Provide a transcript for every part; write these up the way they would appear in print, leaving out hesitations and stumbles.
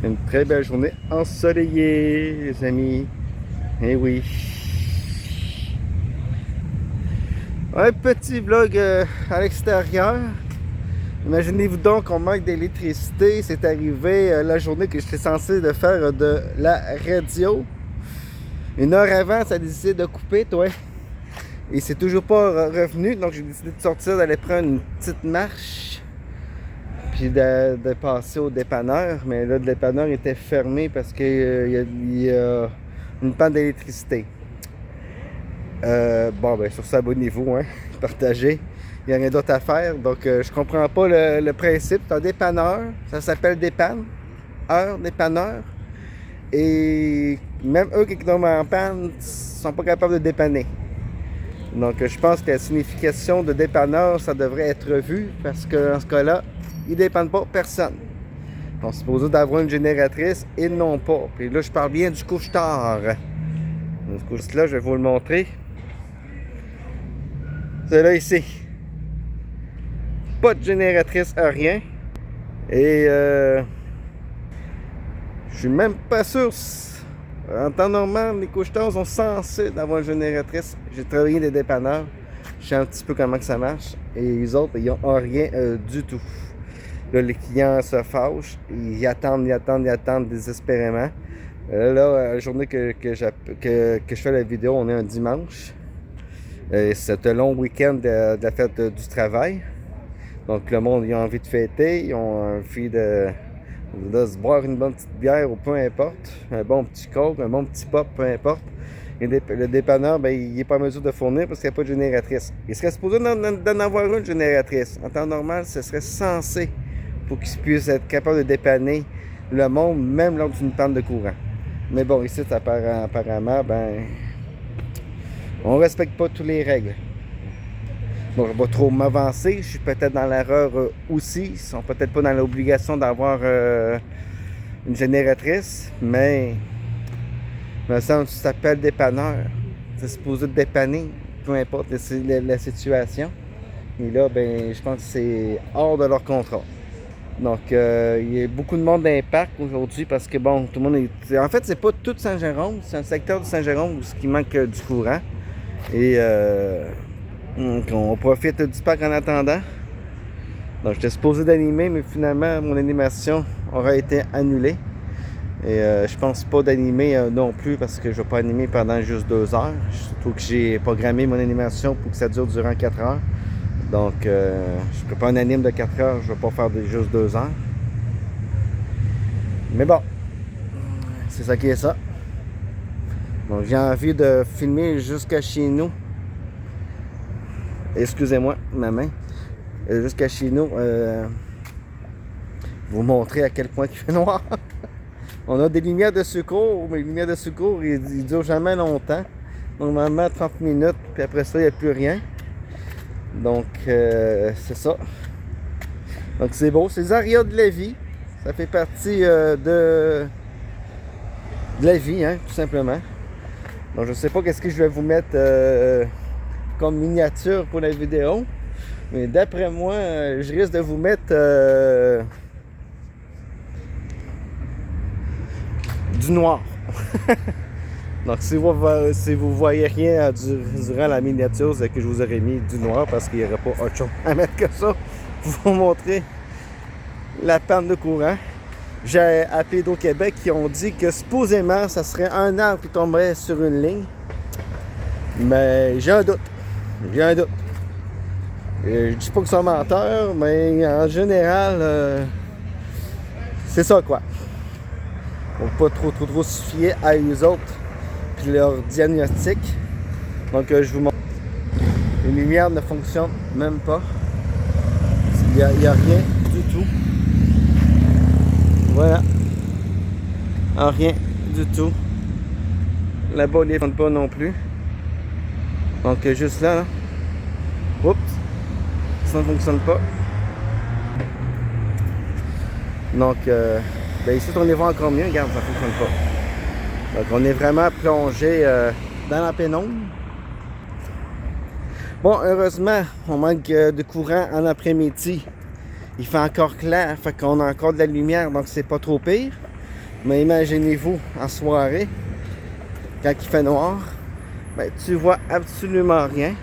Une très belle journée ensoleillée, les amis. Eh oui. Un petit vlog à l'extérieur. Imaginez-vous donc qu'on manque d'électricité. C'est arrivé la journée que j'étais censé de faire de la radio. Une heure avant, ça a décidé de couper, toi. Et c'est toujours pas revenu. Donc j'ai décidé de sortir, d'aller prendre une petite marche. Puis de passer au dépanneur. Mais là, le dépanneur était fermé parce qu'il y a une panne d'électricité. Bon, ben sur ça, abonnez-vous, hein, partagez. Il n'y a rien d'autre à faire. Donc, je comprends pas le principe. C'est un dépanneur. Ça s'appelle dépanne. Heure dépanneur. Et même eux qui tombent en panne sont pas capables de dépanner. Donc, je pense que la signification de dépanneur, ça devrait être revu. Parce que dans ce cas-là, ils ne dépannent pas personne. On est supposé d'avoir une génératrice. Ils n'ont pas. Puis là, je parle bien du couche-tard. Ce couche-là, je vais vous le montrer. C'est là ici. Pas de génératrice à rien. Et je suis même pas sûr. En temps normal, les couche-tard sont censés d'avoir une génératrice. J'ai travaillé des dépanneurs. Je sais un petit peu comment que ça marche. Et les autres, ils n'ont rien du tout. Là, les clients se fâchent. Ils attendent désespérément. Là, la journée que je fais la vidéo, on est un dimanche. C'est un long week-end de la fête du travail. Donc le monde, ils ont envie de fêter, ils ont envie de se boire une bonne petite bière ou peu importe. Un bon petit coke, un bon petit pop, peu importe. Et le dépanneur, ben, il n'est pas en mesure de fournir parce qu'il n'y a pas de génératrice. Il serait supposé d'en avoir une génératrice. En temps normal, ce serait censé pour qu'ils puissent être capables de dépanner le monde, même lors d'une panne de courant. Mais bon, ici, apparemment, ben, on respecte pas toutes les règles. Bon, je ne vais pas trop m'avancer. Je suis peut-être dans l'erreur aussi. Ils sont peut-être pas dans l'obligation d'avoir une génératrice, mais il me semble que ça s'appelle dépanneur. C'est supposé dépanner, peu importe la situation. Et là, ben, je pense que c'est hors de leur contrôle. Donc, il y a beaucoup de monde dans les parcs aujourd'hui parce que, bon, tout le monde est... En fait, c'est pas tout Saint-Jérôme. C'est un secteur de Saint-Jérôme où il manque du courant. Et on profite du parc en attendant. Donc, j'étais supposé d'animer, mais finalement, mon animation aura été annulée. Et je pense pas d'animer non plus parce que je vais pas animer pendant juste 2 heures. Surtout que j'ai programmé mon animation pour que ça dure durant 4 heures. Donc, je ne ferai pas un anime de 4 heures, je ne vais pas faire juste 2 heures. Mais bon, c'est ça qui est ça. Donc, j'ai envie de filmer jusqu'à chez nous. Excusez-moi, ma main. Jusqu'à chez nous, vous montrer à quel point il fait noir. On a des lumières de secours, mais les lumières de secours, ils durent jamais longtemps. Normalement, 30 minutes, puis après ça, il n'y a plus rien. Donc, c'est ça. Donc, c'est beau. C'est les arias de la vie. Ça fait partie de la vie, hein, tout simplement. Donc, je sais pas qu'est-ce que je vais vous mettre comme miniature pour la vidéo. Mais d'après moi, je risque de vous mettre du noir. Donc, si vous voyez rien durant la miniature, c'est que je vous aurais mis du noir parce qu'il n'y aurait pas autre chose à mettre que ça pour vous montrer la panne de courant. J'ai appelé d'Hydro-Québec qui ont dit que supposément, ça serait un arbre qui tomberait sur une ligne. Mais j'ai un doute. Je dis pas qu'ils sont menteurs, mais en général, c'est ça quoi. Faut pas trop se fier à eux autres puis leur diagnostic. Donc je vous montre. Les lumières ne fonctionnent même pas. Il n'y a rien du tout. Voilà. Rien du tout. Là-bas, ils ne fonctionnent pas non plus. Donc juste là. Oups. Ça ne fonctionne pas. Donc ben ici, on est voir encore mieux. Regarde, ça ne fonctionne pas. Donc on est vraiment plongé dans la pénombre. Bon, heureusement, on manque de courant en après-midi. Il fait encore clair, fait qu'on a encore de la lumière, donc c'est pas trop pire. Mais imaginez-vous, en soirée, quand il fait noir, ben, tu vois absolument rien.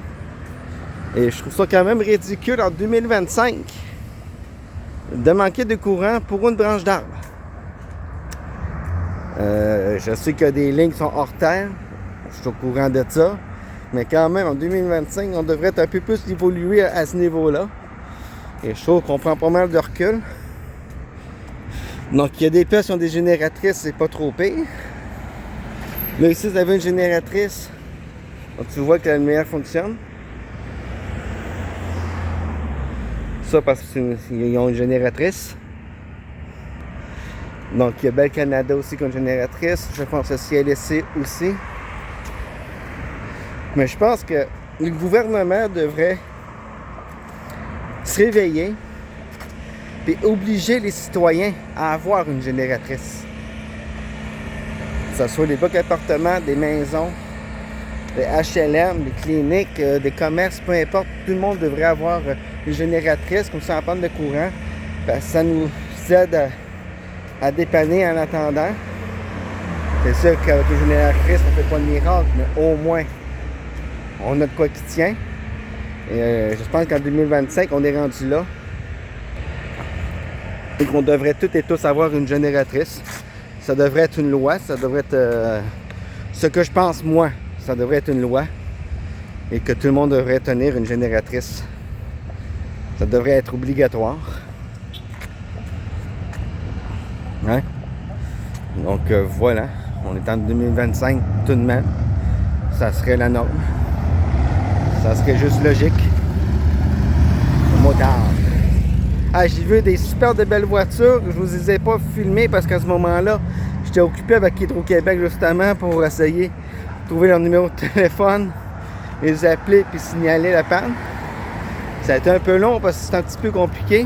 Et je trouve ça quand même ridicule en 2025 de manquer de courant pour une branche d'arbre. Je sais que des lignes sont hors terre, je suis au courant de ça, mais quand même en 2025, on devrait être un peu plus évolué à ce niveau-là. Et je trouve qu'on prend pas mal de recul. Donc il y a des pièces qui ont des génératrices, c'est pas trop pire. Là ici, vous avez une génératrice, donc tu vois que la lumière fonctionne. Ça parce qu'ils ont une génératrice. Donc il y a Bell Canada aussi qui a une génératrice. Je pense que CLSC aussi. Mais je pense que le gouvernement devrait se réveiller et obliger les citoyens à avoir une génératrice. Que ce soit les blocs appartements, des maisons, des HLM, des cliniques, des commerces, peu importe, tout le monde devrait avoir une génératrice, comme ça en panne de courant. Ça nous aide à dépanner en attendant. C'est sûr qu'avec les génératrices, on ne fait pas de miracle, mais au moins, on a de quoi qui tient. Et je pense qu'en 2025, on est rendu là. Et qu'on devrait toutes et tous avoir une génératrice. Ça devrait être une loi, ça devrait être ce que je pense moi. Ça devrait être une loi. Et que tout le monde devrait tenir une génératrice. Ça devrait être obligatoire. Hein? Donc voilà, on est en 2025 tout de même. Ça serait la norme. Ça serait juste logique. Motard. Ah, j'ai vu des super de belles voitures. Je vous les ai pas filmées parce qu'à ce moment-là, j'étais occupé avec Hydro-Québec justement pour essayer de trouver leur numéro de téléphone, les appeler puis signaler la panne. Ça a été un peu long parce que c'est un petit peu compliqué.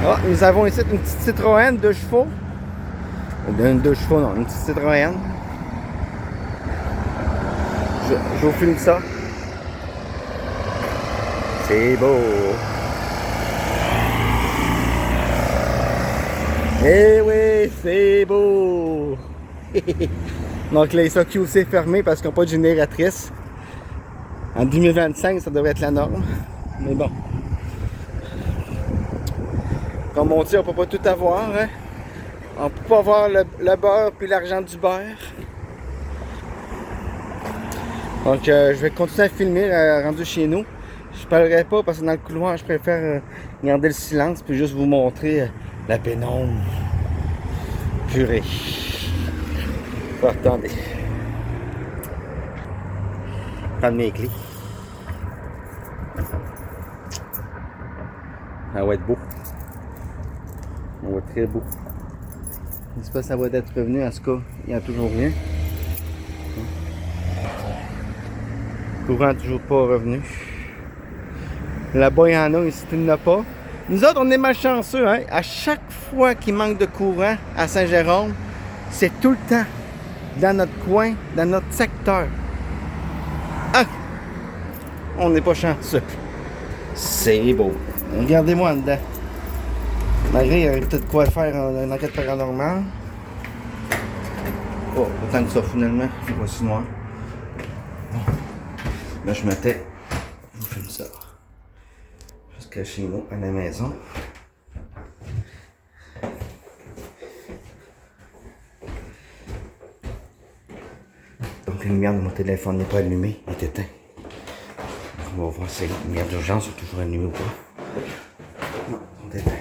Ah, nous avons ici une petite Citroën 2 chevaux. Une 2 chevaux, non, une petite Citroën. Je vous filme ça. C'est beau. Eh oui, c'est beau. Donc les SAQ est fermé parce qu'ils n'ont pas de génératrice. En 2025, ça devrait être la norme. Mais bon. Comme on dit, on ne peut pas tout avoir. Hein? On ne peut pas avoir le beurre puis l'argent du beurre. Donc je vais continuer à filmer rendu chez nous. Je parlerai pas parce que dans le couloir, je préfère garder le silence puis juste vous montrer la pénombre. Purée. Oh, attendez. Prendre mes clés. Ça va être beau. Ça va être très beau. Je ne sais pas si ça va être revenu. En tout cas, il n'y a toujours rien. Le courant toujours pas revenu. Là-bas, il y en a, ici, il n'y en a pas. Nous autres, on est malchanceux. Hein? À chaque fois qu'il manque de courant à Saint-Jérôme, c'est tout le temps dans notre coin, dans notre secteur. Ah! On n'est pas chanceux. C'est beau. Regardez-moi en dedans. Malgré, il y aurait peut-être quoi faire en enquête paranormale. Oh, autant que ça, finalement. Voici noir. Bon. Là, je mettais. Je vous filme ça. Jusqu'à chez nous, à la maison. Donc, la lumière de mon téléphone n'est pas allumée, elle est éteinte. On va voir si les lumières d'urgence sont toujours allumées ou pas. Non, elles sont éteintes.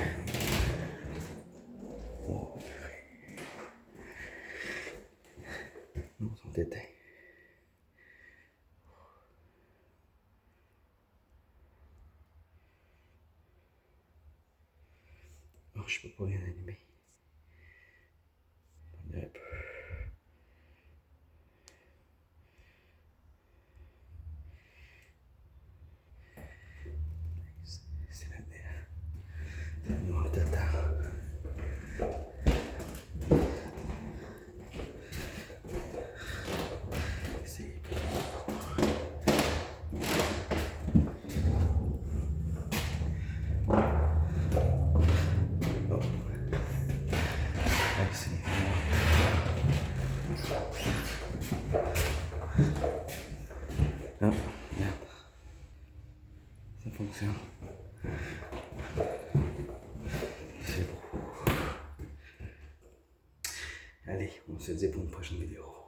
Oh. Non, elles sont éteintes. Oh, je peux pas rien allumer. Un peu. C'est la merde. C'est le noir total. fonctionne. C'est beau. Allez, on se dit pour une prochaine vidéo.